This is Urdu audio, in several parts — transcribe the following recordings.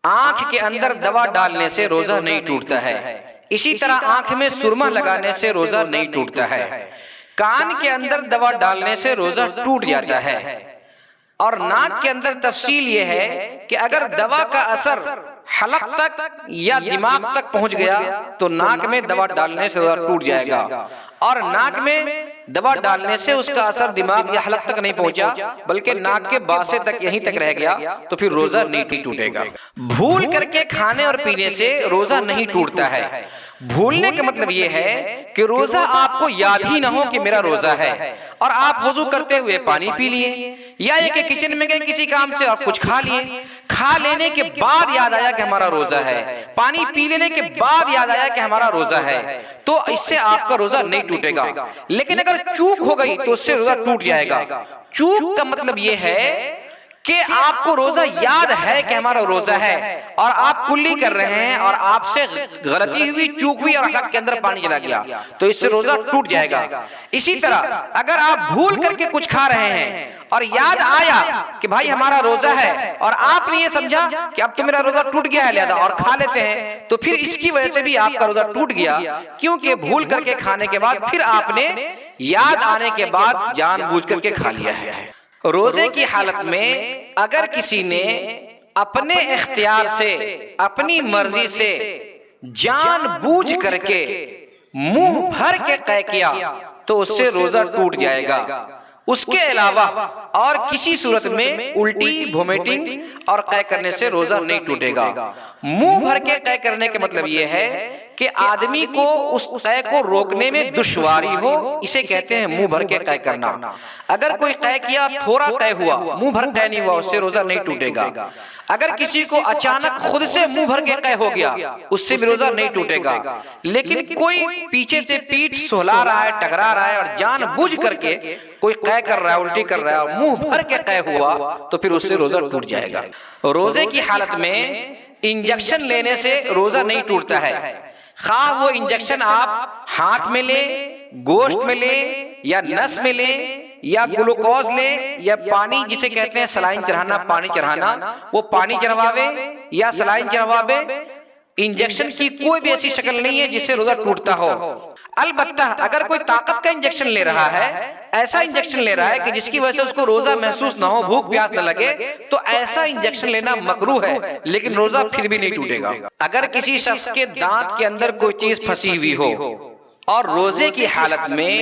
آنکھ کے اندر دوا ڈالنے سے روزہ نہیں ٹوٹتا ہے، اسی طرح آنکھ میں سرما لگانے سے روزہ نہیں ٹوٹتا ہے، کان کے اندر دوا ڈالنے سے روزہ ٹوٹ جاتا ہے، اور ناک کے اندر تفصیل یہ ہے کہ اگر دوا کا اثر حلق تک یا دماغ تک پہنچ گیا تو ناک میں دوا ڈالنے سے روزہ ٹوٹ جائے گا، اور ناک میں دوا ڈالنے سے اس کا اثر دماغ یا حلق تک نہیں پہنچا بلکہ ناک کے باسے تک یہیں تک رہ گیا تو پھر روزہ نہیں ٹوٹے گا۔ بھول کر کے کھانے اور پینے سے روزہ نہیں ٹوٹتا ہے۔ بھولنے کا مطلب یہ ہے کہ روزہ آپ کو یاد ہی نہ ہو کہ میرا روزہ ہے اور آپ وضو کرتے ہوئے پانی پی لیے، یا یہ کہ کچن میں گئے کسی کام سے اور کچھ کھا لیے، کھا لینے کے بعد یاد آیا کہ ہمارا روزہ ہے، پانی پی لینے کے بعد یاد آیا کہ ہمارا روزہ ہے، تو اس سے آپ کا روزہ نہیں ٹوٹے گا۔ لیکن اگر چوک ہو گئی تو اس سے روزہ ٹوٹ جائے گا۔ چوک کا مطلب یہ ہے کہ آپ کو روزہ یاد ہے کہ ہمارا روزہ ہے اور آپ کلی کر رہے ہیں اور آپ سے غلطی ہوئی، چوک ہوئی اور حلق کے اندر پانی چلا گیا تو اس سے روزہ ٹوٹ جائے گا۔ اسی طرح اگر آپ بھول کر کے کچھ کھا رہے ہیں اور یاد آیا کہ بھائی ہمارا روزہ ہے اور آپ نے یہ سمجھا کہ اب تو میرا روزہ ٹوٹ گیا ہے لہذا اور کھا لیتے ہیں، تو پھر اس کی وجہ سے بھی آپ کا روزہ ٹوٹ گیا، کیونکہ بھول کر کے کھانے کے بعد پھر آپ نے یاد آنے کے بعد جان بوجھ کر کے کھا لیا ہے۔ روزے کی حالت میں اگر کسی نے اپنے اختیار سے، اپنی مرضی سے جان بوجھ کر کے منہ بھر کے قے کیا تو اس سے روزہ ٹوٹ جائے گا۔ اس کے علاوہ اور کسی صورت میں الٹی، وومیٹنگ اور قے کرنے سے روزہ نہیں ٹوٹے گا۔ منہ بھر کے قے کرنے کا مطلب یہ ہے کہ آدمی کو اس قے کو روکنے میں دشواری ہو، اسے کہتے ہیں منہ بھر کے قے کرنا۔ اگر کوئی قے کیا، تھوڑا قے ہوا، منہ بھر قے نہیں ہوا، اس سے روزہ نہیں ٹوٹے گا۔ اگر کسی کو اچانک خود سے منہ بھر کے قے ہو گیا، اس سے بھی روزہ نہیں ٹوٹے گا۔ لیکن کوئی پیچھے سے پیٹھ سہلا رہا ہے، ٹکرا رہا ہے اور جان بوجھ کر کے کوئی قے کر رہا ہے، الٹی کر رہا ہے اور منہ بھر کے قے ہوا تو پھر اس سے روزہ ٹوٹ جائے گا۔ روزے کی حالت میں انجیکشن لینے سے روزہ نہیں ٹوٹتا ہے، خواہ وہ انجیکشن آپ ہاتھ میں لے، گوشت میں لے یا نس میں لے یا گلوکوز لے یا پانی جسے کہتے ہیں سلائن چڑھانا، پانی چڑھانا، وہ پانی چڑھواوے یا سلائن چڑھواوے، انجیکشن کی کوئی بھی ایسی شکل نہیں ہے جس سے روزہ ٹوٹتا ہو۔ البتہ اگر کوئی طاقت کا انجیکشن لے رہا ہے، ایسا انجیکشن لے رہا ہے کہ جس کی وجہ سے اس کو روزہ محسوس نہ ہو، بھوک پیاس نہ لگے، تو ایسا انجیکشن لینا مکروہ ہے، لیکن روزہ پھر بھی نہیں ٹوٹے گا۔ اگر کسی شخص کے دانت کے اندر کوئی چیز پھنسی ہوئی ہو اور روزے کی حالت میں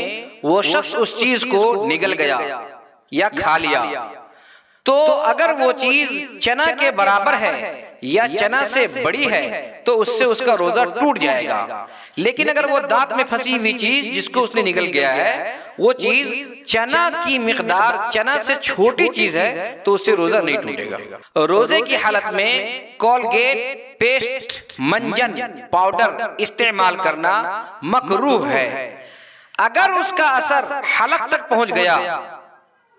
وہ شخص اس چیز کو نگل گیا یا کھا لیا، تو اگر وہ چیز چنا کے برابر ہے یا چنا سے بڑی ہے تو اس سے اس کا روزہ ٹوٹ جائے گا۔ لیکن اگر وہ دانت میں پھنسی ہوئی چیز جس کو اس نے نگل گیا ہے، وہ چیز چنا کی مقدار، چنا سے چھوٹی چیز ہے تو اس سے روزہ نہیں ٹوٹے گا۔ روزے کی حالت میں کولگیٹ، پیسٹ، منجن، پاؤڈر استعمال کرنا مکروہ ہے۔ اگر اس کا اثر حلق تک پہنچ گیا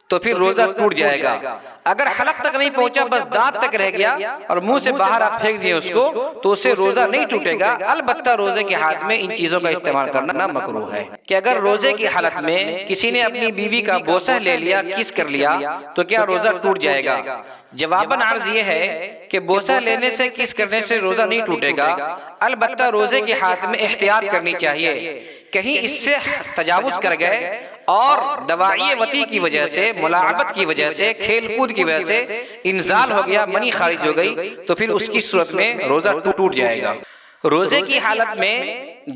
تو پھر روزہ ٹوٹ جائے گا۔ اگر حلق تک نہیں پہنچا، بس دانت تک رہ گیا اور منہ سے باہر آپ پھینک دیے اس کو، تو اس سے روزہ نہیں ٹوٹے گا۔ البتہ روزے کی حالت میں ان چیزوں کا استعمال کرنا مکروہ ہے۔ کہ اگر روزے کی حالت میں کسی نے اپنی بیوی کا بوسہ لے لیا، کس کر لیا، تو کیا روزہ ٹوٹ جائے گا؟ جواباً عرض یہ ہے کہ بوسہ لینے سے، کس کرنے سے روزہ نہیں ٹوٹے گا، البتہ روزے کی حالت میں احتیاط کرنی چاہیے۔ کہیں اس سے تجاوز کر گئے اور دواعی وطی کی وجہ سے، ملاعبت کی وجہ سے، کھیل کود کی وجہ سے انزال ہو گیا، منی خارج ہو گئی، تو پھر اس کی صورت میں روزہ ٹوٹ جائے گا۔ روزے کی حالت میں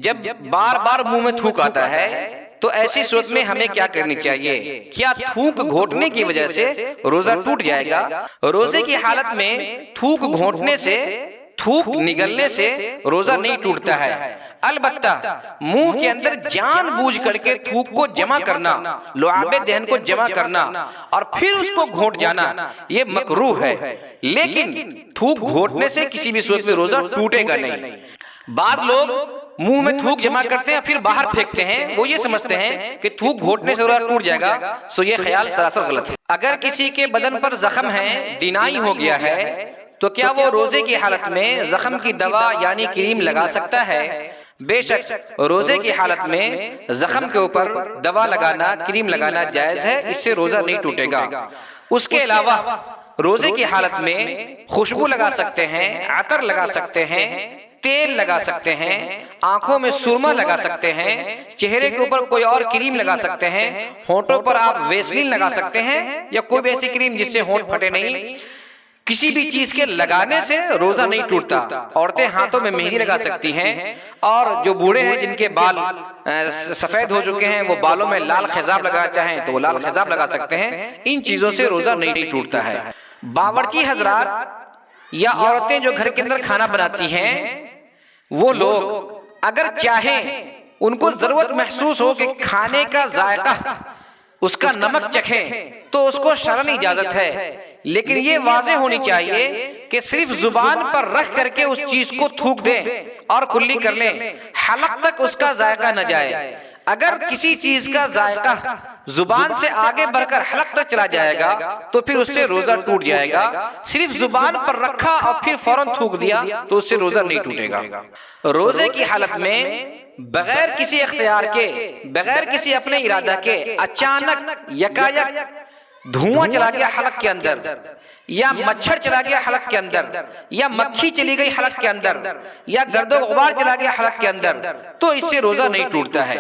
جب بار بار منہ میں تھوک آتا ہے تو ایسی صورت میں ہمیں کیا کرنی چاہیے؟ کیا تھوک گھونٹنے کی وجہ سے روزہ ٹوٹ جائے گا؟ روزے کی حالت میں تھوک گھونٹنے سے، تھوک نگلنے سے روزہ نہیں ٹوٹتا ہے۔ البتہ منہ کے اندر جان بوجھ کر کے تھوک کو جمع کرنا، لعاب دہن کو جمع کرنا اور پھر اس کو گھونٹ جانا، یہ مکروہ ہے۔ لیکن تھوک گھونٹنے سے کسی بھی صورت میں روزہ ٹوٹے گا نہیں۔ بعض لوگ منہ میں تھوک جمع کرتے ہیں پھر باہر پھینکتے ہیں، وہ یہ سمجھتے ہیں کہ تھوک گھونٹنے سے روزہ ٹوٹ جائے گا، سو یہ خیال سراسر غلط ہے۔ اگر کسی کے بدن پر زخم ہے، دینائی ہو گیا ہے، تو کیا وہ روزے کی حالت میں زخم کی دوا یعنی کریم لگا سکتا ہے؟ بے شک روزے کی حالت میں زخم کے اوپر دوا لگانا، کریم لگانا جائز ہے، اس سے روزہ نہیں ٹوٹے گا۔ اس کے علاوہ روزے کی حالت میں خوشبو لگا سکتے ہیں، عطر لگا سکتے ہیں، تیل لگا سکتے ہیں، آنکھوں میں سرما لگا سکتے ہیں، چہرے کے اوپر کوئی اور کریم لگا سکتے ہیں، ہونٹوں پر آپ ویسلین لگا سکتے ہیں یا کوئی بھی ایسی کریم جس سے ہونٹ پھٹے نہیں۔ کسی بھی چیز کے لگانے سے روزہ نہیں ٹوٹتا۔ عورتیں ہاتھوں میں مہندی لگا سکتی ہیں، اور جو بوڑھے ہیں جن کے بال سفید ہو چکے ہیں وہ بالوں میں لال خضاب لگانا چاہیں تو وہ لال خضاب لگا سکتے ہیں۔ ان چیزوں سے روزہ نہیں ٹوٹتا ہے۔ باورچی حضرات یا عورتیں جو گھر کے اندر کھانا بناتی ہیں، وہ لوگ اگر چاہیں، ان کو ضرورت محسوس ہو کہ کھانے کا ذائقہ، اس کا نمک چکھیں، تو اس کو شرعاً اجازت ہے، لیکن یہ واضح ہونی چاہیے کہ صرف زبان پر رکھ کر کے اس چیز کو تھوک دیں اور کلی کر لیں، حلق تک اس کا ذائقہ نہ جائے۔ اگر کسی چیز کا ذائقہ زبان سے آگے بڑھ کر حلق تک چلا جائے گا تو پھر اس سے روزہ ٹوٹ جائے گا۔ صرف زبان پر رکھا اور پھر فوراً تھوک دیا تو اس سے روزہ نہیں ٹوٹے گا۔ روزے کی حالت میں بغیر کسی اختیار کے، بغیر کسی اپنے ارادہ کے اچانک یکایک دھواں چلا گیا حلق کے اندر، یا مچھر چلا گیا حلق کے اندر، یا مکھی چلی گئی حلق کے اندر، یا گرد و غبار چلا گیا حلق کے اندر، تو اس سے روزہ نہیں ٹوٹتا ہے۔